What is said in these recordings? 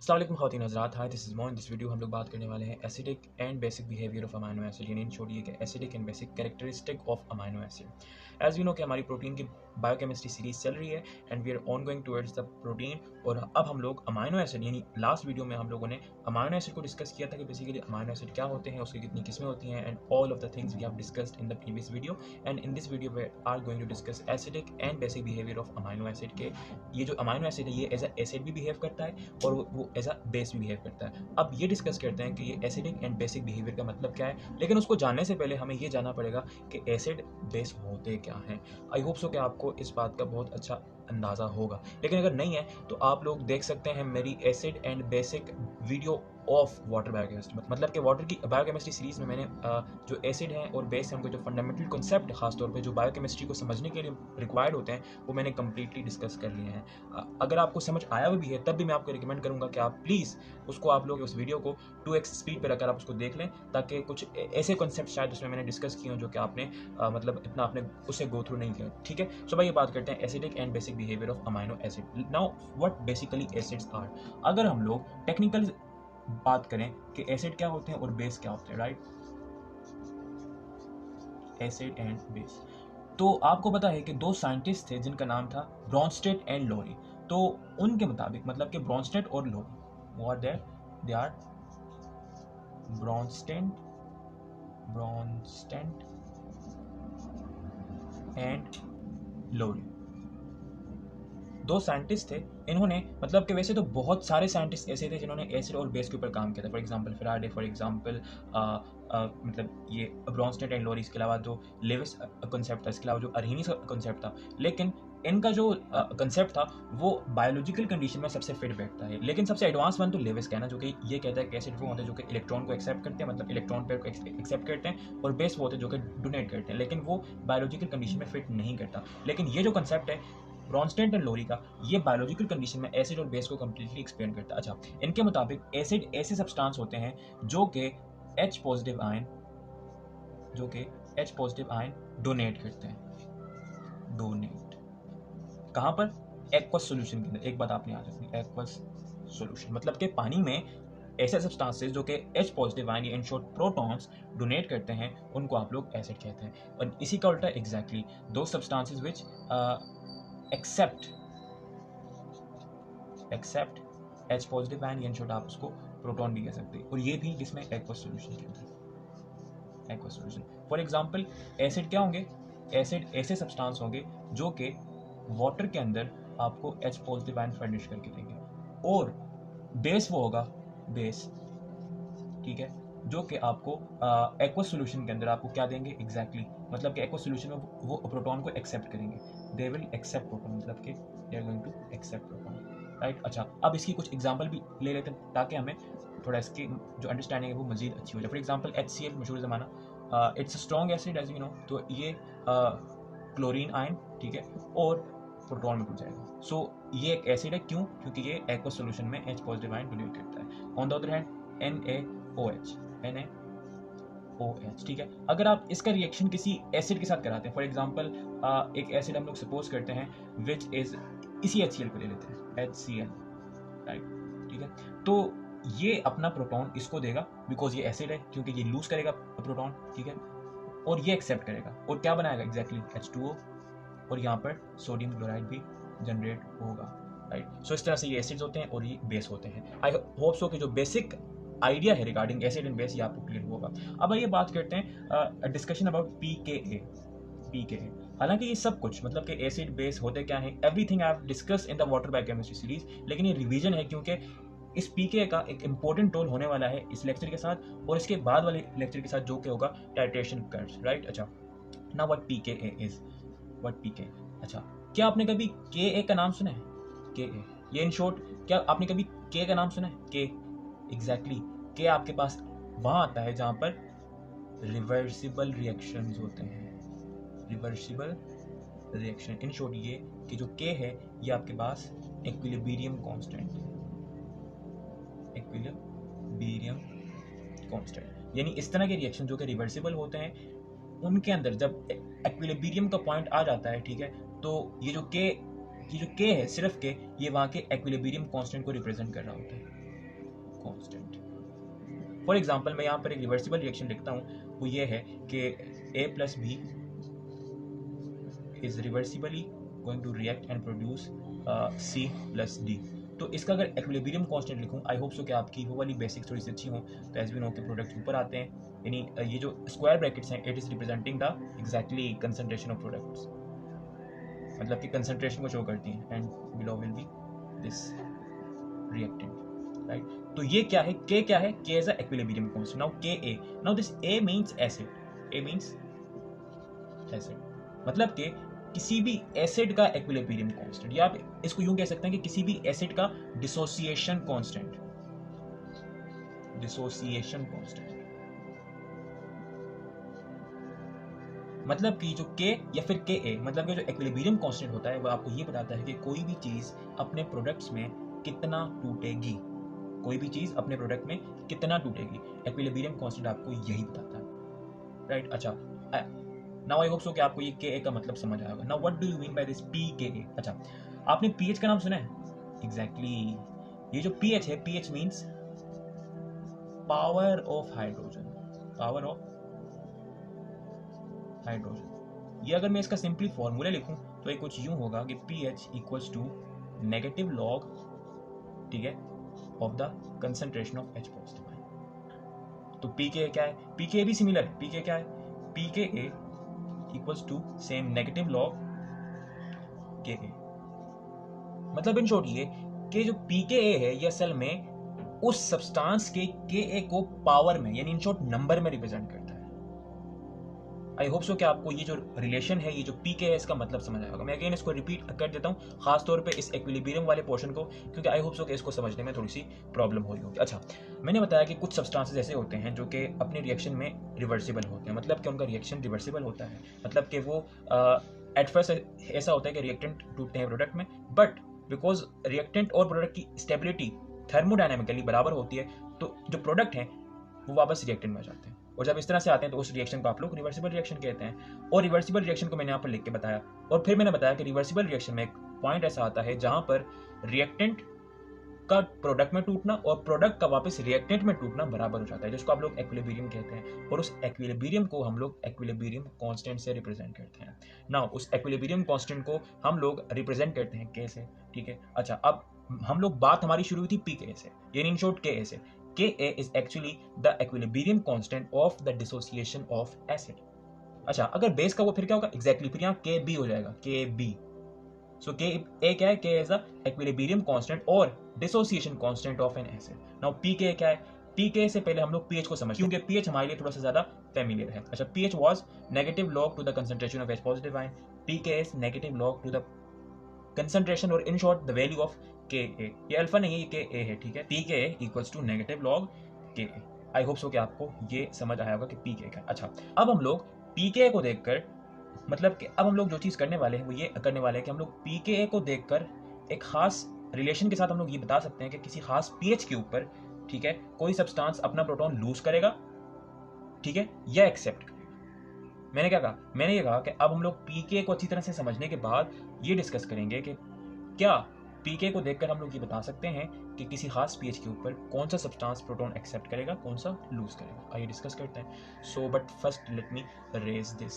अस्सलाम वालेकुम ख़वातीन हज़रात, hi this is Moin. This video हम लोग बात करने वाले हैं acidic and basic behaviour of amino acid, यानी इन शॉर्ट ये कि acidic and basic characteristic of amino acid. As we know कि हमारी प्रोटीन की बायोकेमिस्ट्री सीरीज चल रही है and we are on going towards the protein. और अब हम लोग अमाइनो एसिड, यानी लास्ट वीडियो में हम लोगों ने अमाइनो एसिड को डिस्कस किया था कि बेसिकली अमाइनो एसिड क्या होते हैं, उसकी कितनी किस्में होती हैं and all of the things we have discussed in the previous video. And in this video we are going to discuss acidic and basic behaviour of amino acid के ये जो अमाइनो एसिड है ये एज अ एसिड भी behave करता है और वो एज अ बेस भी बिहेव करता है। अब ये डिस्कस करते हैं कि ये एसिडिक एंड बेसिक बिहेवियर का मतलब क्या है, लेकिन उसको जानने से पहले हमें ये जानना पड़ेगा कि एसिड बेस होते क्या हैं। आई होप सो कि आपको इस बात का बहुत अच्छा अंदाज़ा होगा, लेकिन अगर नहीं है तो आप लोग देख सकते हैं मेरी acid and basic video of water biochemistry, मतलब कि वाटर की बायोकेमिस्ट्री सीरीज़ में मैंने जो एसिड हैं और बेस हैं उनके जो फंडामेंटल कॉन्सेप्ट खासतौर पे जो बायोकेमिस्ट्री को समझने के लिए रिक्वायर्ड होते हैं वो मैंने कम्प्लीटली डिस्कस कर लिए हैं। अगर आपको समझ आया भी है तब भी मैं आपको रिकमेंड करूँगा कि आप प्लीज़ उसको आप लोग उस वीडियो को 2x स्पीड पर रखकर आप उसको देख लें, ताकि कुछ ऐसे कॉन्सेप्ट शायद उसमें मैंने डिस्कस किए हों जो कि आपने मतलब इतना आपने उससे गो थ्रू नहीं किया। ठीक है, सो भाई ये बात करते हैं acidic and basic behaviour of amino acid. Now what basically acids are. अगर हम लोग टेक्निकल बात करें कि एसिड क्या होते हैं और बेस क्या होते हैं, राइट, एसिड एंड बेस। तो आपको पता है कि दो साइंटिस्ट थे जिनका नाम था ब्रॉन्स्टेड एंड लोरी। तो उनके मुताबिक मतलब कि ब्रॉन्स्टेड और Lowry what they are Bronsted and Lowry दो साइंटिस्ट थे। इन्होंने मतलब कि वैसे तो बहुत सारे साइंटिस्ट ऐसे थे जिन्होंने एसिड और बेस के ऊपर काम किया था। For example Faraday, for example मतलब ये ब्रॉन्स्टेड एंड लोरी, इसके अलावा जो लेविस कॉन्सेप्ट था, इसके अलावा जो अरहीनीज कॉन्सेप्ट था। लेकिन इनका जो कॉन्सेप्ट था वो बायोलॉजिकल कंडीशन में सबसे फिट बैठता है। लेकिन सबसे एडवांस वन तो लेविस का है ना, जो कि ये कहता है कि एसिड वो होते हैं जो कि इलेक्ट्रॉन को एक्सेप्ट करते हैं, मतलब इलेक्ट्रॉन पेयर को एक्सेप्ट करते हैं, और बेस वो होते हैं जो कि डोनेट करते हैं, लेकिन वो बायोलॉजिकल कंडीशन में फिट नहीं करता। लेकिन ये जो कॉन्सेप्ट है ब्रॉन्स्टेड एंड लोरी का, ये बायोलॉजिकल कंडीशन में एसिड और बेस को कंप्लीटली एक्सप्लेन करता है। अच्छा, इनके मुताबिक एसिड ऐसे सब्सटेंस होते हैं जो कि H पॉजिटिव आयन डोनेट करते हैं। डोनेट कहाँ पर? एक्वस सॉल्यूशन के अंदर। एक बात आपने याद रखनी, एक्वस सॉल्यूशन मतलब कि पानी में ऐसे सब्सटेंसेस जो कि H पॉजिटिव आयन या इन शॉर्ट प्रोटॉन्स डोनेट करते हैं उनको आप लोग एसिड कहते हैं। और इसी का उल्टा एग्जैक्टली दो substances which accept H positive ion या इन शॉर्ट आप उसको प्रोटॉन भी कह सकते हैं, और ये भी किसमें? एक्वस सॉल्यूशन के अंदर। Aqueous solution for example acid क्या होंगे? एसिड ऐसे सब्सटेंस होंगे जो कि वाटर के अंदर आपको H पॉजिटिव आयन फर्निश करके देंगे, और बेस वो होगा बेस, ठीक है, जो कि आपको एक्वस सॉल्यूशन के अंदर आपको क्या देंगे एग्जैक्टली मतलब कि एक्वस सॉल्यूशन में वो प्रोटॉन को एक्सेप्ट करेंगे। दे विल एक्सेप्ट प्रोटॉन, मतलब कि they are going to accept proton, right. अच्छा, अब इसकी कुछ एग्जांपल भी ले लेते हैं ताकि हमें थोड़ा इसकी जो अंडरस्टैंडिंग है वो मजीद अच्छी हो जाए। फॉर एग्जांपल HCl मशहूर ज़माना, it's a strong acid as you know, तो ये क्लोरीन आयन, ठीक है, और प्रोटॉन में टूट जाएगा। सो ये एक एसिड है, क्यों? क्योंकि ये एक्वस सॉल्यूशन में H पॉजिटिव आयन डोनेट करता है। On the other hand NaOH, ठीक है। अगर आप इसका रिएक्शन किसी एसिड के साथ कराते हैं, फॉर एग्जांपल एक एसिड हम लोग सपोज करते हैं विच इज इसी HCl को ले लेते हैं, HCl, राइट, ठीक है। तो ये अपना प्रोटॉन इसको देगा बिकॉज ये एसिड है, क्योंकि ये लूज करेगा प्रोटॉन, ठीक है, और ये एक्सेप्ट करेगा और क्या बनाएगा एग्जैक्टली H2O, और यहाँ पर सोडियम क्लोराइड भी जनरेट होगा, राइट। सो इस तरह से ये एसिड्स होते हैं और ये बेस होते हैं। आई होप सो कि जो बेसिक आइडिया है रिगार्डिंग एसिड एंड बेस ये आपको क्लियर होगा। अब आइए बात करते हैं डिस्कशन अबाउट pKa। हालांकि ये सब कुछ मतलब कि एसिड बेस होते क्या है, everything I have discuss in the water biochemistry series, लेकिन ये रिवीजन है क्योंकि इस pKa का एक इंपॉर्टेंट रोल होने वाला है इस लेक्चर के साथ और इसके बाद वाले लेक्चर के साथ, जो कि होगा टाइट्रेशन कर्व्स, राइट। अच्छा, now what pKa is, what pKa। अच्छा, क्या आपने कभी Ka का नाम सुना है? Ka, ये इन शॉर्ट, क्या आपने कभी K का नाम सुना है? K, एग्जैक्टली K आपके पास वहां आता है जहां पर रिवर्सिबल रिएक्शंस होते हैं। रिवर्सिबल रिएक्शन, इन शॉर्ट ये कि जो K है ये आपके पास इक्विलिब्रियम कांस्टेंट है, इक्विलिब्रियम कांस्टेंट, यानी इस तरह के रिएक्शन जो कि रिवर्सिबल होते हैं उनके अंदर जब इक्विलिब्रियम का पॉइंट आ जाता है, ठीक है, तो ये जो K है, सिर्फ K, ये वहाँ के इक्विलिब्रियम कांस्टेंट को रिप्रेजेंट कर रहा होता है, कांस्टेंट। फॉर एग्जांपल मैं यहाँ पर एक रिवर्सिबल रिएक्शन लिखता हूँ, वो ये है कि A plus B is reversibly going to react and produce C plus D। तो इसका अगर इक्विलिब्रियम कांस्टेंट लिखूं, आई होप सो कि आपकी वो वाली बेसिक्स थोड़ी सी अच्छी हों। तो एज वी नो के प्रोडक्ट्स ऊपर आते हैं, यानी ये जो स्क्वायर ब्रैकेट्स हैं, it is representing the exactly concentration of products, मतलब कि कंसंट्रेशन को शो करती हैं, and below will be this reactant, right. तो ये क्या है, K क्या है, K is a equilibrium constant. Now KA, now this A means acid, A means acid, मतलब कि किसी भी एसिड का इक्विलिब्रियम कांस्टेंट, या आप इसको यूं कह सकते हैं कि किसी भी एसिड का डिसोसिएशन कांस्टेंट, डिसोसिएशन कांस्टेंट, मतलब कि जो K या फिर KA, मतलब कि जो इक्विलिब्रियम कांस्टेंट होता है वो आपको ये बताता है कि कोई भी चीज अपने प्रोडक्ट्स में कितना टूटेगी, कोई भी चीज अपने प्रोडक्ट में कितना टूटेगी। इक्विलिब्रियम कांस्टेंट आपको यही बताता है, राइट। अच्छा, नाउ आई होप सो कि आपको ये KA का मतलब समझ आएगा। Now what do you mean by this PKA? अच्छा, आपने pH का नाम सुना है? एग्जैक्टली, ये जो pH है, pH means power of hydrogen, power of hydrogen. ये अगर मैं इसका सिंपली फॉर्मूला लिखूं तो ये कुछ यूं होगा कि pH equals to negative log, ठीक है, of the concentration of H positive ion. तो PKA क्या है? PKA भी सिमिलर है। PKA क्या है? PKA equals to same negative log KA। मतलब इन शॉर्ट ये कि जो PKA है ये असल में उस सब्सटेंस के KA को पावर में, यानी इन शॉर्ट नंबर में रिप्रेजेंट करता है। आई होप सो कि आपको ये जो रिलेशन है, ये जो PK है, इसका मतलब समझ आएगा। मैं अगेन इसको रिपीट कर देता हूँ, खास तौर पे इस इक्विलिब्रियम वाले पोर्शन को, क्योंकि आई होप सो कि इसको समझने में थोड़ी सी प्रॉब्लम हो रही होगी। अच्छा, मैंने बताया कि कुछ सब्सटेंसेस ऐसे होते हैं जो कि अपने रिएक्शन में रिवर्सिबल होते हैं, मतलब कि उनका रिएक्शन रिवर्सिबल होता है, मतलब कि वो एट फर्स्ट ऐसा होता है कि रिएक्टेंट टूटते हैं प्रोडक्ट में, बट बिकॉज रिएक्टेंट और प्रोडक्ट की स्टेबिलिटी थर्मोडायनामिकली बराबर होती है, तो जो प्रोडक्ट हैं वो वापस रिएक्टेंट में आ जाते हैं, और जब इस तरह से आते हैं तो उस रिएक्शन को आप लोग रिवर्सिबल रिएक्शन कहते हैं। और रिवर्सिबल रिएक्शन को मैंने यहाँ पर लिख के बताया, और फिर मैंने बताया कि रिवर्सिबल रिएक्शन में एक पॉइंट ऐसा आता है जहां पर रिएक्टेंट का प्रोडक्ट में टूटना और प्रोडक्ट का वापस रिएक्टेंट में टूटना बराबर हो जाता है, जिसको आप लोग इक्विलिब्रियम कहते हैं, और उस इक्विलिब्रियम को हम लोग इक्विलिब्रियम कांस्टेंट से रिप्रेजेंट करते हैं। नाउ उस इक्विलिब्रियम कांस्टेंट को हम लोग रिप्रेजेंट करते हैं K से, ठीक है। अच्छा, अब हम लोग बात हमारी शुरू हुई थी PK से, यानी इन शॉर्ट KA से। KA is actually the equilibrium constant of the dissociation of acid। अच्छा, अगर बेस का वो फिर क्या होगा? एग्जैक्टली, फिर यहाँ KB हो जाएगा, KB। सो KA क्या है? K is the equilibrium constant और dissociation constant of an acid। Now PK क्या है? PK से पहले हम लोग pH को समझते हैं, क्योंकि pH हमारे लिए थोड़ा सा ज्यादा फेमिलियर है। अच्छा, pH was negative log to the concentration of H positive ion। PK is negative log to the concentration और in short the value of KA। ये अल्फा नहीं है, ये KA है, ठीक है। PKA equals to negative log KA। I hope so कि आपको ये समझ आया होगा कि PK का। अच्छा, अब हम लोग PKA को देखकर, मतलब कि अब हम लोग जो चीज़ करने वाले हैं वो ये करने वाले हैं कि हम लोग PKA को देखकर एक खास रिलेशन के साथ हम लोग ये बता सकते हैं कि किसी खास pH के ऊपर, ठीक है, कोई सब्सटेंस अपना प्रोटॉन लूज करेगा, ठीक है, या एक्सेप्ट करेगा। मैंने क्या कहा? मैंने ये कहा कि अब हम लोग PKA को अच्छी तरह से समझने के बाद ये डिस्कस करेंगे कि क्या PK को देखकर हम लोग ये बता सकते हैं कि किसी खास pH के ऊपर कौन सा सब्सटेंस प्रोटॉन एक्सेप्ट करेगा, कौन सा लूज करेगा। आइए डिस्कस करते हैं। So but first let me raise this.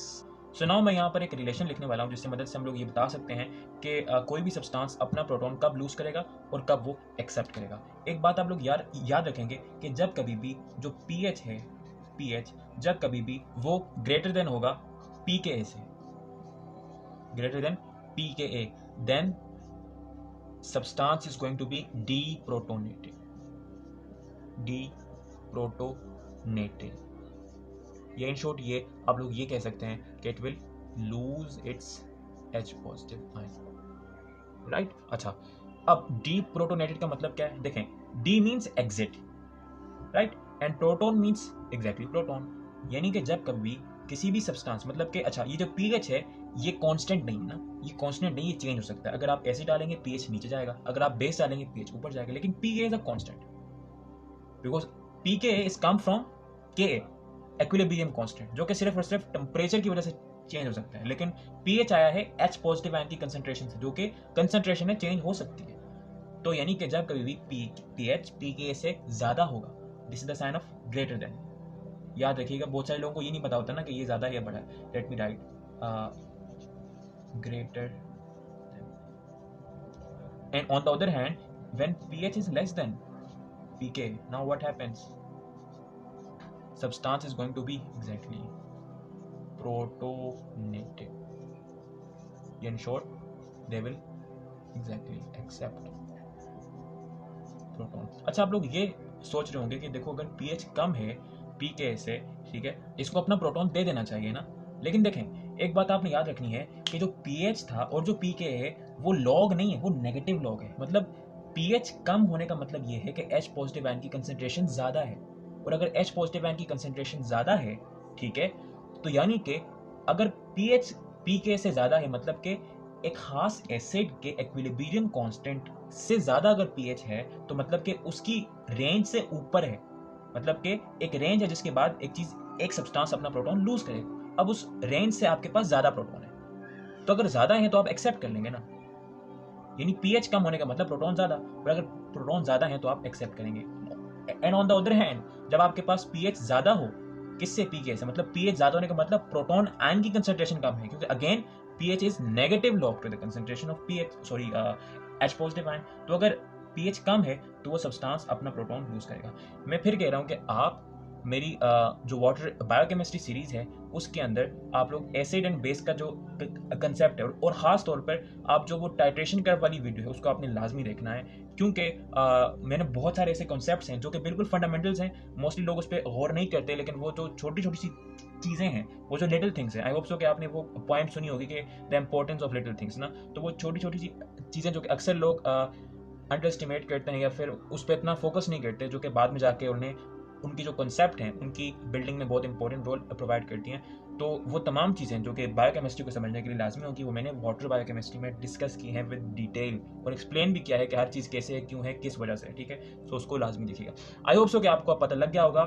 So now मैं यहाँ पर एक रिलेशन लिखने वाला हूँ जिससे मदद से हम लोग ये बता सकते हैं कि कोई भी सब्सटेंस अपना प्रोटॉन कब लूज करेगा और कब वो एक्सेप्ट करेगा। एक बात आप लोग याद रखेंगे कि जब कभी भी जो pH है, pH जब कभी भी वो ग्रेटर देन होगा PKA से, greater than PKA, then substance is going to be deprotonated, deprotonated। या इन शॉर्ट ये आप लोग ये कह सकते हैं कि it will lose its H positive ion, right. अच्छा, अब deprotonated का मतलब क्या है? देखें, D means exit, right, and proton means exactly proton। यानी कि जब कभी किसी भी सब्सटेंस, मतलब कि अच्छा, ये जो pH है ये कांस्टेंट नहीं है ना, ये कांस्टेंट नहीं, ये चेंज हो सकता है। अगर आप एसिड डालेंगे pH नीचे जाएगा, अगर आप बेस डालेंगे pH ऊपर जाएगा, लेकिन PKA is a constant because PKA is come from KA, equilibrium constant, जो कि सिर्फ और सिर्फ टेम्परेचर की वजह से चेंज हो सकता है। लेकिन pH आया है H पॉजिटिव आयन की कंसंट्रेशन से, जो कि कंसंट्रेशन है चेंज हो सकती है। तो यानी कि जब कभी भी pH pKa से ज़्यादा होगा, this is the sign of greater than. याद रखिएगा, बहुत सारे लोगों को ये नहीं पता होता ना कि ये ज़्यादा है या बड़ा है। Let me right greater and on the other hand when pH is less than pK, now what happens? Substance is going to be exactly protonated. In short, they will exactly accept proton. अच्छा, आप लोग ये सोच रहे होंगे कि देखो अगर pH कम है pKa से, ठीक है, इसको अपना प्रोटॉन दे देना चाहिए ना। लेकिन देखें, एक बात आपने याद रखनी है कि जो pH था और जो pKa है वो लॉग नहीं है, वो नेगेटिव लॉग है। मतलब pH कम होने का मतलब ये है कि H पॉजिटिव आयन की कंसेंट्रेशन ज़्यादा है, और अगर H पॉजिटिव आयन की कंसेंट्रेशन ज़्यादा है, ठीक है, तो यानी कि अगर pH pKa से ज़्यादा है, मतलब कि एक खास एसिड के इक्विलिब्रियम कांस्टेंट से ज़्यादा अगर pH है, तो मतलब कि उसकी रेंज से ऊपर है। मतलब कि एक रेंज है जिसके बाद एक सब्सटेंस अपना प्रोटॉन लूज करे। अब उस रेंज से आपके पास ज़्यादा प्रोटॉन है, तो अगर ज़्यादा है तो आप एक्सेप्ट कर लेंगे ना। यानी pH कम होने का मतलब प्रोटॉन ज़्यादा, और अगर प्रोटॉन ज़्यादा है तो आप एक्सेप्ट करेंगे। And on the other hand, जब आपके पास pH ज़्यादा हो, किससे? pK से, मतलब pH ज़्यादा होने का मतलब प्रोटॉन आयन की कंसंट्रेशन कम है, क्योंकि again pH is negative log to the concentration of H positive ion. तो अगर pH कम है तो वो सब्सटेंस अपना प्रोटॉन लूज करेगा। मैं फिर कह रहा हूँ कि आप मेरी जो वाटर बायोकेमिस्ट्री सीरीज है उसके अंदर आप लोग एसिड एंड बेस का जो कंसेप्ट है, और ख़ास तौर पर आप जो वो टाइट्रेशन कर्व वाली वीडियो है उसको आपने लाजमी देखना है, क्योंकि मैंने बहुत सारे ऐसे कॉन्सेप्ट्स हैं जो कि बिल्कुल फंडामेंटल्स हैं, मोस्टली लोग उस पर गौर नहीं करते, लेकिन वो जो छोटी छोटी सी चीज़ें हैं, वो जो लिटिल थिंग्स हैं, आई होप सो कि आपने वो पॉइंट सुनी होगी कि the importance of little things ना। तो वो छोटी छोटी सी चीज़ें जो कि अक्सर लोग अंडर एस्टिमेट करते हैं या फिर उस पर इतना फोकस नहीं करते, जो कि बाद में जाके उन्हें उनकी जो कॉन्सेप्ट हैं उनकी बिल्डिंग में बहुत इंपॉर्टेंट रोल प्रोवाइड करती हैं। तो वो तमाम चीज़ें जो कि बायोकेमिस्ट्री को समझने के लिए लाजमी होगी, वो मैंने वाटर बायोकेमिस्ट्री में डिस्कस की हैं विद डिटेल, और एक्सप्लेन भी किया है कि हर चीज़ कैसे है, क्यों है, किस वजह से, ठीक है। तो उसको लाजमी देखिएगा। आई होप सो कि आपको पता लग गया होगा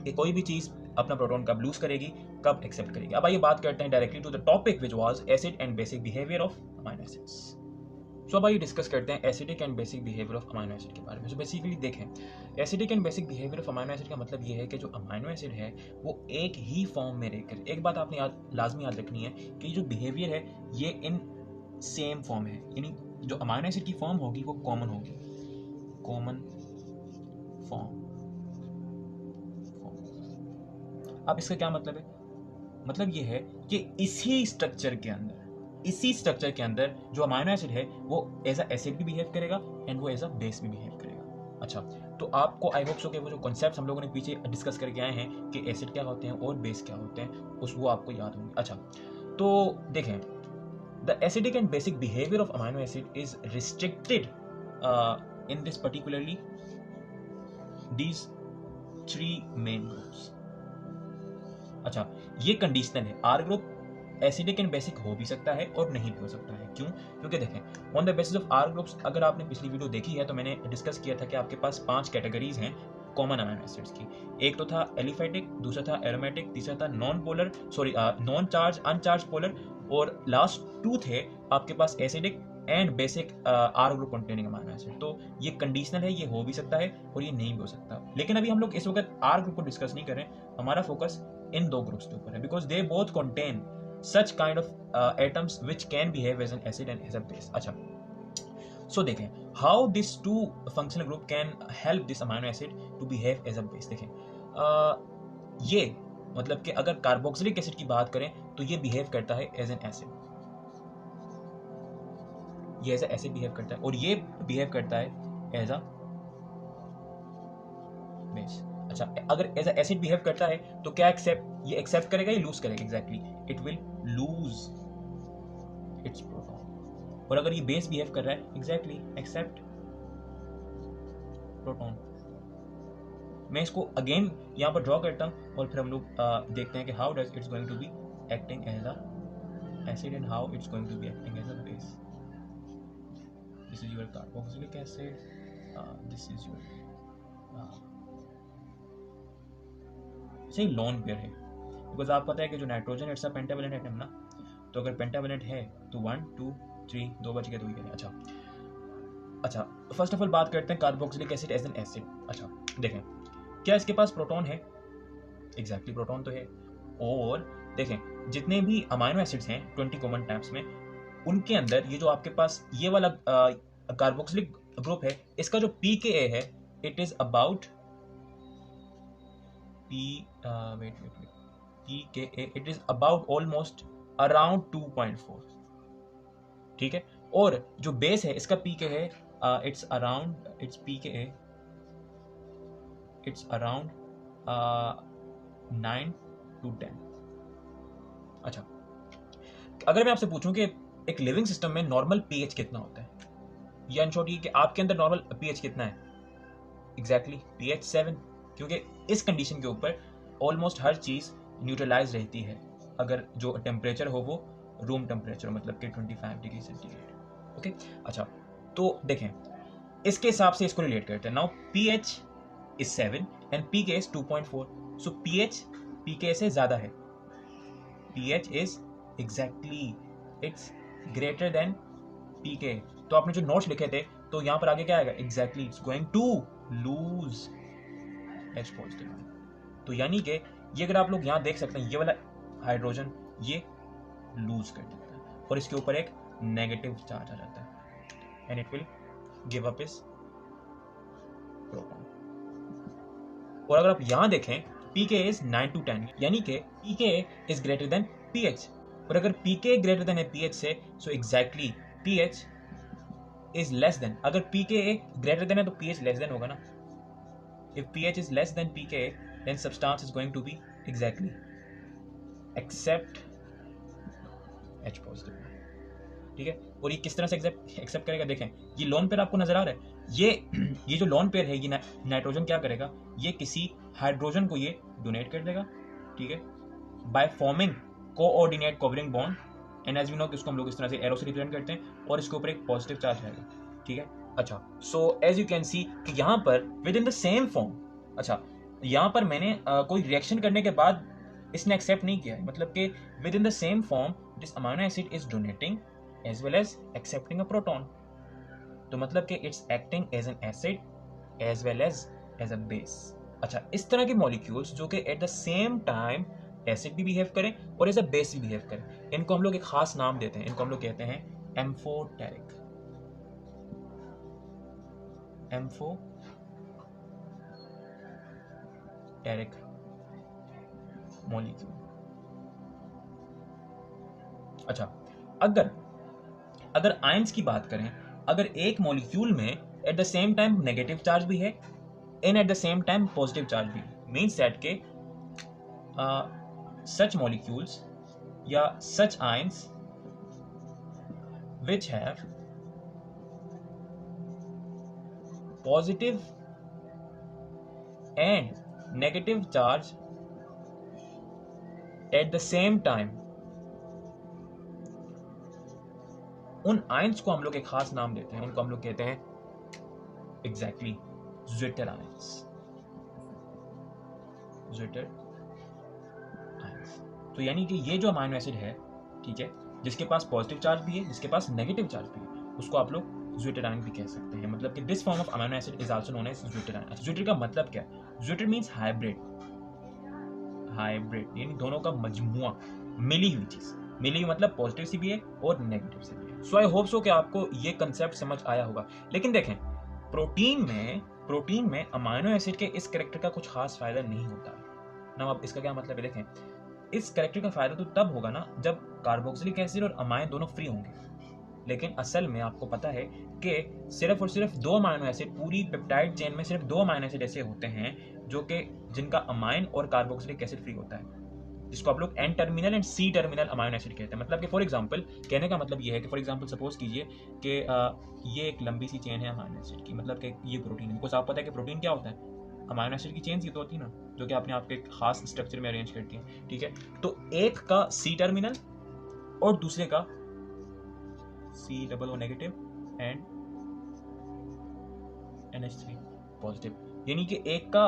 कि कोई भी चीज़ अपना प्रोटॉन कब लूज करेगी, कब एक्सेप्ट करेगी। अब आइए बात करते हैं directly to the topic which was acid and basic behaviour of amino acids. So अब आइए डिस्कस करते हैं acidic and basic behaviour of amino acid के बारे में। सो बेसिकली देखें, acidic and basic behaviour of amino acid का मतलब ये है कि जो अमीनो एसिड है वो एक ही फॉर्म में रहकर, एक बात आपने लाजमी याद रखनी है कि जो बिहेवियर है ये इन सेम फॉर्म है, यानी जो अमीनो एसिड की फॉर्म होगी वो कॉमन होगी, कॉमन फॉर्म। अब इसका क्या मतलब है? मतलब ये है कि इसी स्ट्रक्चर के अंदर जो अमीनो एसिड है वो एज अ एसिड भी बिहेव करेगा एंड वो एज अ बेस भी बिहेव करेगा। अच्छा, तो आपको आई होप सो कि वो जो कॉन्सेप्ट्स हम लोगों ने पीछे डिस्कस करके आए हैं कि एसिड क्या होते हैं और बेस क्या होते हैं, वो आपको याद होंगे। अच्छा, तो देखें, the acidic and basic behaviour of amino acid is restricted in this particularly these 3 main groups. अच्छा, ये कंडीशनल है, R group acidic and basic हो भी सकता है और नहीं भी हो सकता है। क्यों? क्योंकि देखें, on the basis of R groups, अगर आपने पिछली वीडियो देखी है तो मैंने डिस्कस किया था कि आपके पास 5 कैटेगरीज हैं कॉमन अमीनो एसिड्स की। एक तो था एलिफेटिक, दूसरा था एरोमेटिक, तीसरा था नॉन चार्ज अनचार्ज पोलर, और लास्ट 2 थे आपके पास acidic and basic R group containing amino acid. तो ये कंडीशनल है, ये हो भी सकता है और ये नहीं भी हो सकता। लेकिन अभी हम लोग इस वक्त आर ग्रुप को डिस्कस नहीं कर रहे, हमारा फोकस इन 2 ग्रुप्स के ऊपर है, because they both contain such kind of atoms which can behave as an acid and as a base. अच्छा, so देखें how these 2 functional group can help this amino acid to behave as a base। देखें ये मतलब कि अगर carboxylic acid की बात करें तो ये बिहेव करता है एज एन एसिड, ये एज ए एसिड बिहेव करता है, और ये बिहेव करता है एज अ बेस। अच्छा, अगर एज अ एसिड बिहेव करता है तो क्या ये एक्सेप्ट करेगा या लूज करेगा? Exactly, it will lose its proton. और अगर ये बेस बिहेव कर रहा है, एग्जैक्टली एक्सेप्ट प्रोटॉन। मैं इसको अगेन यहाँ पर ड्रॉ करता हूँ और फिर हम लोग देखते हैं कि how does it's going to be acting as a acid and how it's going to be acting as a base. This is your carboxylic acid, this is your सही लोन पेयर है, बिकॉज आप पता है कि जो nitrogen it's a pentavalent atom ना, तो अगर पेंटावैलेंट है तो 1 2 3 2 बच गए, 2 ही करें। अच्छा, अच्छा, फर्स्ट ऑफ ऑल बात करते हैं carboxylic acid as an acid. अच्छा देखें, क्या इसके पास प्रोटॉन है? एग्जैक्टली प्रोटॉन तो है। और देखें जितने भी अमाइनो एसिड्स हैं 20 कॉमन टाइप्स में, उनके अंदर ये जो आपके पास ये वाला कार्बोक्सिलिक ग्रुप है, इसका जो pKa है it is about pKa it is about almost around 2.4, ठीक है। और जो बेस है इसका pK है it's pKa it's around 9 to 10। अच्छा, अगर मैं आपसे पूछूं कि एक लिविंग सिस्टम में नॉर्मल पीएच कितना होता है, या इन शॉर्ट ये कि आपके अंदर नॉर्मल पीएच कितना है? एग्जैक्टली पीएच 7, क्योंकि इस कंडीशन के ऊपर ऑलमोस्ट हर चीज न्यूट्रलाइज रहती है अगर जो टेम्परेचर हो वो रूम टेम्परेचर, मतलब कि 25 डिग्री सेंटीग्रेड। ओके, अच्छा तो देखें इसके हिसाब से इसको रिलेट करते हैं। Now pH is 7 and pK is 2.4, so pH pK से ज्यादा है। pH is exactly it's greater than pK। तो आपने जो नोट्स लिखे थे तो यहां पर आगे क्या आएगा? Exactly it's going to lose H positive. तो यानी कि ये अगर आप लोग यहां देख सकते हैं, ये वाला हाइड्रोजन ये लूज कर देता है और इसके ऊपर एक नेगेटिव चार्ज आ जाता है and it will give up is proton. और अगर आप यहां देखें pK इज 9 to 10, यानी कि pK is greater than pH। और अगर pK ग्रेटर देन है pH से, so exactly pH is less than. अगर pK ग्रेटर देन है तो pH लेस देन होगा ना। If pH is less than pK then substance is going to be exactly accept H positive, ठीक है। और ये किस तरह से एक्सेप्ट करेगा? देखें ये लोन पेयर आपको नजर आ रहा है, ये जो लोन पेयर है ये नाइट्रोजन क्या करेगा? ये किसी हाइड्रोजन को ये डोनेट कर देगा, ठीक है, by forming coordinate covering bond, and as we know कि इसको हम लोग इस तरह से एरो से रिप्रेजेंट करते हैं और इसके ऊपर एक पॉजिटिव चार्ज आएगा, ठीक है। अच्छा, so as you can see कि यहाँ पर within the same form, अच्छा यहाँ पर मैंने कोई रिएक्शन करने के बाद इसने एक्सेप्ट नहीं किया है, मतलब कि with in the same form this amino acid is donating as well as accepting a proton। तो मतलब कि it's acting as an acid as well as a base। अच्छा, इस तरह के मॉलिक्यूल्स जो कि at the same time acid भी बिहेव करें और एज अ बेस भी बिहेव करें, इनको हम लोग एक खास नाम देते हैं, इनको हम लोग कहते हैं एम्फोटेरिक मॉलिक्यूल। अच्छा, अगर आयंस की बात करें, अगर एक मॉलिक्यूल में at the same time negative charge भी है and at the same time positive charge भी, मीन्स दैट के सच मॉलिक्यूल्स या सच ions which have positive and negative charge at the same time, उन आयंस को हम लोग एक खास नाम देते हैं, उनको हम लोग कहते हैं एग्जैक्टली ज्विटर आयंस। तो यानी कि ये जो अमाइनो एसिड है, ठीक है, जिसके पास पॉजिटिव चार्ज भी है, जिसके पास नेगेटिव चार्ज भी है, उसको आप लोग ज्विटर आयन भी कह सकते हैं। मतलब कि this form of amino acid is also known as zwitter ion. Zwitter का मतलब क्या है? ज्विटर मींस हाइब्रिड, यानी दोनों का मजमुआ, मिली हुई चीज। मिली हुई मतलब पॉजिटिव से भी है और नेगेटिव से भी है। सो आई होप सो कि आपको ये कंसेप्ट समझ आया होगा। लेकिन देखें, प्रोटीन में अमाइनो एसिड के इस कैरेक्टर का कुछ खास फायदा नहीं होता ना। अब इसका क्या मतलब है? देखें, इस कैरेक्टर का फायदा तो तब होगा ना जब कार्बोक्सिलिक एसिड और अमाइन दोनों फ्री होंगे। लेकिन असल में आपको पता है कि सिर्फ और सिर्फ दो अमाइनो एसिड, पूरी पेप्टाइड चेन में सिर्फ दो अमाइनो एसिड ऐसे होते हैं जो कि जिनका अमाइन और कार्बोक्सिलिक एसिड फ्री होता है, जिसको आप लोग N terminal and C terminal amino acid कहते हैं। मतलब कि फॉर एग्जांपल, कहने का मतलब ये है कि फॉर एग्जांपल सपोज कीजिए कि ये एक लंबी सी चेन है अमाइनो एसिड की, मतलब कि ये प्रोटीन है। बिकॉज आपको पता है कि प्रोटीन क्या होता है? अमाइनो एसिड की चेन ही तो होती है ना, जो कि आपने आपके खास स्ट्रक्चर में अरेंज करती है, ठीक है। तो एक का सी टर्मिनल और दूसरे का COO negative and NH3 positive, यानी कि एक का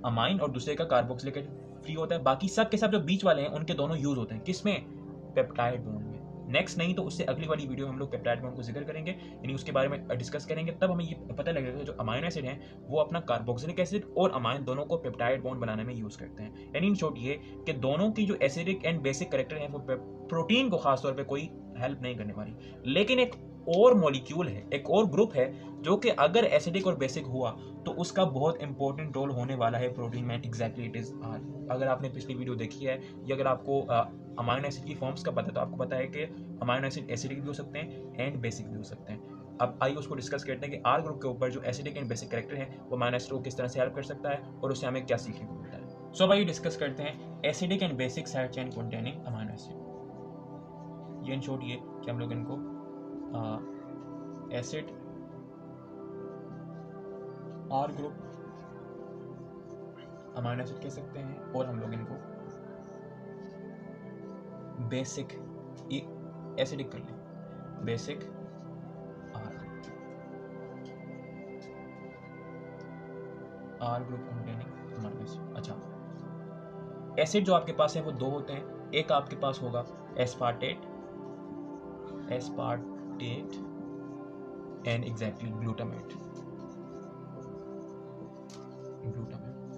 अमाइन और दूसरे का कार्बोक्सिलिक एसिड फ्री होता है। बाकी सब के सब जो बीच वाले हैं उनके दोनों यूज होते हैं किसमें? पेप्टाइड बॉन्ड में। नेक्स्ट नहीं तो उससे अगली वाली वीडियो में हम लोग पेप्टाइड बॉन्ड को जिक्र करेंगे, यानी उसके बारे में डिस्कस करेंगे, तब हमें ये पता लगेगा जो अमाइनो एसिड हैं वो अपना कार्बोक्सिलिक एसिड और अमाइन दोनों को पेप्टाइड बॉन्ड बनाने में यूज करते हैं। यानी इन शॉर्ट ये कि दोनों की जो एसिडिक एंड बेसिक कैरेक्टर है वो प्रोटीन को खासतौर पर कोई हेल्प नहीं करने वाली, लेकिन एक और मॉलिक्यूल है, एक और ग्रुप है जो कि अगर एसिडिक और बेसिक हुआ तो उसका बहुत इंपॉर्टेंट रोल होने वाला है प्रोटीन में। Exactly it is R. अगर आपने पिछली वीडियो देखी है या अगर आपको अमाइनो एसिड की फॉर्म्स का पता है तो आपको पता है कि अमाइनो एसिड एसिडिक भी हो सकते हैं एंड बेसिक भी हो सकते हैं। अब आइए उसको डिस्कस करते हैं कि आर ग्रुप के ऊपर जो एसिडिक एंड बेसिक कैरेक्टर है वो अमाइनो एसिड को किस तरह से हेल्प कर सकता है और उससे हमें क्या सीखने को मिलता है। सो अब आइए डिस्कस करते हैं acidic and basic side chain containing amino acid. ये इन शॉर्ट ये कि हम लोग इनको acid R group amino acid कह सकते हैं और हम लोग इनको बेसिक एसिडिक कर लें, basic R group containing amino acid. अच्छा, एसिड जो आपके पास है वो दो होते हैं, एक आपके पास होगा एस्पार्टेट एंड एग्जैक्टली ग्लूटामेट।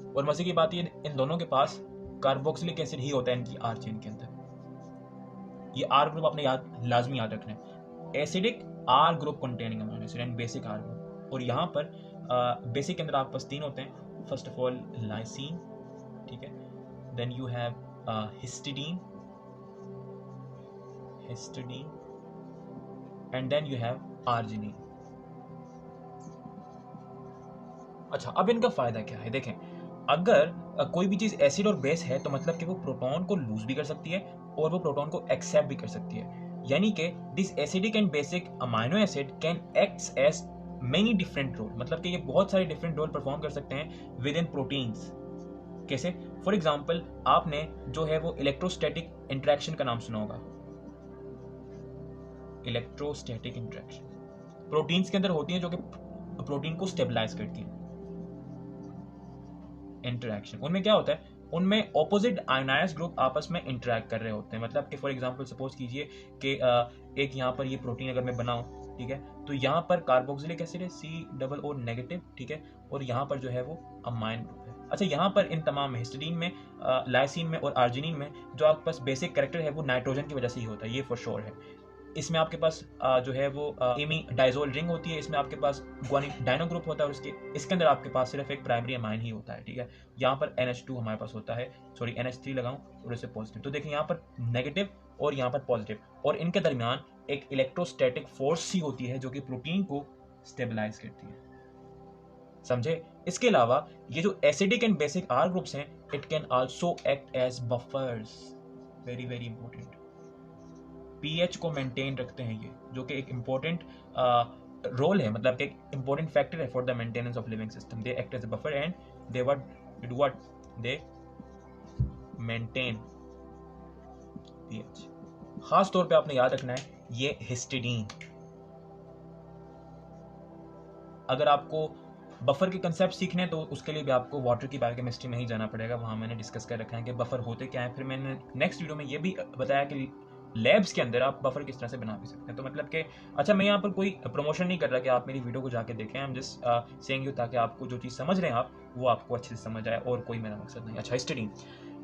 और मजे की बात ये इन दोनों के पास कार्बोक्सिलिक एसिड ही होता है इनकी आर चेन के अंदर। ये आर ग्रुप आपने लाजमी याद रखना है, acidic R group containing amino acid and basic R group. और यहाँ पर बेसिक के अंदर आपके पास तीन होते हैं। फर्स्ट ऑफ ऑल लाइसिन, ठीक है, then you have histidine and then you have arginine. अच्छा, अब इनका फायदा क्या है देखें। अगर कोई भी चीज एसिड और बेस है तो मतलब कि वो प्रोटॉन को लूज भी कर सकती है और वो प्रोटॉन को एक्सेप्ट भी कर सकती है, यानी कि this acidic and basic amino acid can act as many different role, मतलब कि ये बहुत सारे डिफरेंट रोल परफॉर्म कर सकते हैं विद इन प्रोटीन्स। कैसे? फॉर एग्जाम्पल आपने जो है वो इलेक्ट्रोस्टैटिक इंटरेक्शन का नाम सुना होगा। इलेक्ट्रोस्टैटिक इंटरेक्शन प्रोटीन्स के अंदर होती है जो कि प्रोटीन को स्टेबलाइज करती है। इंटरेक्शन उनमें क्या होता है, उनमें ऑपोजिट आयोनाइज्ड ग्रुप आपस में इंटरेक्ट कर रहे होते हैं। मतलब कि फॉर एग्जांपल सपोज कीजिए कि एक यहाँ पर ये प्रोटीन अगर मैं बनाऊं, ठीक है, तो यहाँ पर कार्बोक्सिलिक एसिड है C+O नेगेटिव, ठीक है, और यहाँ पर जो है वो अमाइन ग्रुप है। अच्छा, यहाँ पर इन तमाम में हिस्टिडीन में, लाइसिन में और आर्जिनिन में जो आपके पास बेसिक कैरेक्टर है वो नाइट्रोजन की वजह से ही होता है, ये फॉर श्योर है। इसमें आपके पास जो है वो एमी डाइजोल रिंग होती है, इसमें आपके पास ग्वानिन डाइनो ग्रुप होता है और इसके अंदर आपके पास सिर्फ एक प्राइमरी अमाइन ही होता है, ठीक है। यहाँ पर NH2 हमारे पास होता है, सॉरी NH3 लगाऊं और इससे पॉजिटिव, तो देखिए यहाँ पर नेगेटिव और यहाँ पर पॉजिटिव, और इनके दरमियान एक इलेक्ट्रोस्टैटिक फोर्स ही होती है जो कि प्रोटीन को स्टेबलाइज करती है। समझे? इसके अलावा ये जो acidic and basic R groups हैं, it can also act as buffers, very very important. PH को मेंटेन रखते हैं ये, जो कि एक इंपॉर्टेंट रोल है, मतलब कि एक इंपॉर्टेंट फैक्टर है for the maintenance of living system. They act as a buffer and they what they maintain pH. खास तौर पे आपने याद रखना है ये हिस्टिडीन। अगर आपको बफर के कंसेप्ट सीखने हैं तो उसके लिए भी आपको वाटर की बायोकेमिस्ट्री में ही जाना पड़ेगा, वहां मैंने डिस्कस कर रखा है कि बफर होते क्या है। फिर मैंने नेक्स्ट वीडियो में ये भी बताया कि लैब्स के अंदर आप बफर किस तरह से बना भी सकते हैं। तो मतलब कि अच्छा, मैं यहाँ पर कोई प्रमोशन नहीं कर रहा कि आप मेरी वीडियो को जाके देखें, I am just saying you, ताकि आपको जो चीज़ समझ रहे हैं आप वो आपको अच्छे से समझ आए, और कोई मेरा मकसद नहीं। अच्छा, हिस्टिडीन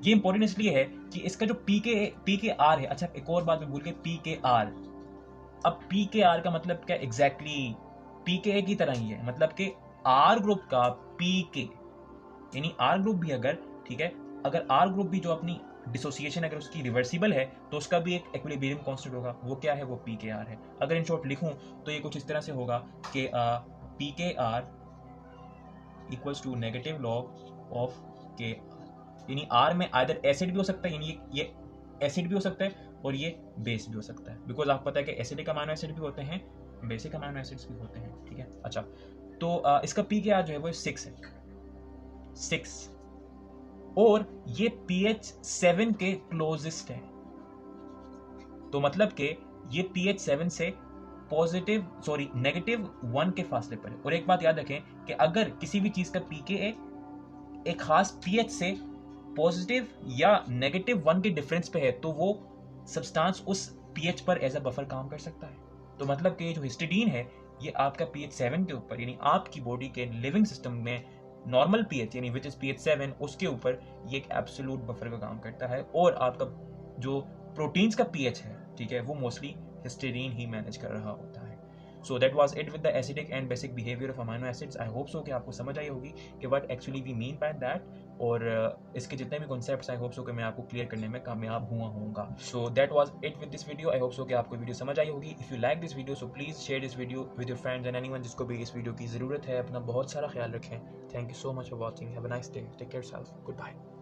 ये इंपॉर्टेंट इसलिए है कि इसका जो PKR है। अच्छा, एक और बात मैं भूल गया, PKR। अब PKR का मतलब क्या एग्जैक्टली? PKA की तरह ही है, मतलब कि आर ग्रुप का PK, यानी आर ग्रुप भी अगर, ठीक है, अगर आर ग्रुप भी जो अपनी डिसोसिएशन अगर उसकी रिवर्सिबल है तो उसका भी एक इक्विलिब्रियम कांस्टेंट होगा, वो क्या है, वो PKR है। अगर इन शॉर्ट लिखूं तो ये कुछ इस तरह से होगा कि PKR equals to negative log of K, यानी R में आइदर एसिड भी हो सकता है, यानी ये एसिड भी हो सकता है और ये बेस भी हो सकता है, बिकॉज आपको पता है कि एसिडिक अमाइनो एसिड भी होते हैं, बेसिक अमाइनो एसिड्स भी होते हैं, ठीक है। अच्छा, तो इसका PKR जो है वो 6 है, 6, और ये pH 7 के क्लोजेस्ट है, तो मतलब कि ये pH 7 से -1 के फासले पर है। और एक बात याद रखें कि अगर किसी भी चीज का pKa एक खास pH से +या -1 के डिफरेंस पे है तो वो सब्सटेंस उस पीएच पर एज अ बफर काम कर सकता है। तो मतलब कि जो हिस्टिडीन है ये आपका पीएच 7 के ऊपर, यानी आपकी बॉडी के लिविंग सिस्टम में नॉर्मल पीएच यानी विच इज पीएच 7, उसके ऊपर ये एक एब्सोल्यूट बफर का काम करता है। और आपका जो प्रोटीन्स का पीएच है, ठीक है, वो मोस्टली हिस्टिडीन ही मैनेज कर रहा होता है। So that was it with the acidic and basic behaviour of amino acids. I hope so कि आपको समझ आई होगी कि what actually we mean by that, और इसके जितने भी कॉन्सेप्ट्स आई होप सो कि मैं आपको क्लियर करने में कामयाब हुआ होऊंगा। सो that was it with this video. I hope so कि आपको वीडियो समझ आई होगी। If you like this video so please share this video with your friends and anyone जिसको भी इस वीडियो की ज़रूरत है। अपना बहुत सारा ख्याल रखें। Thank you so much for watching. Have a nice day. Take care self. Good bye.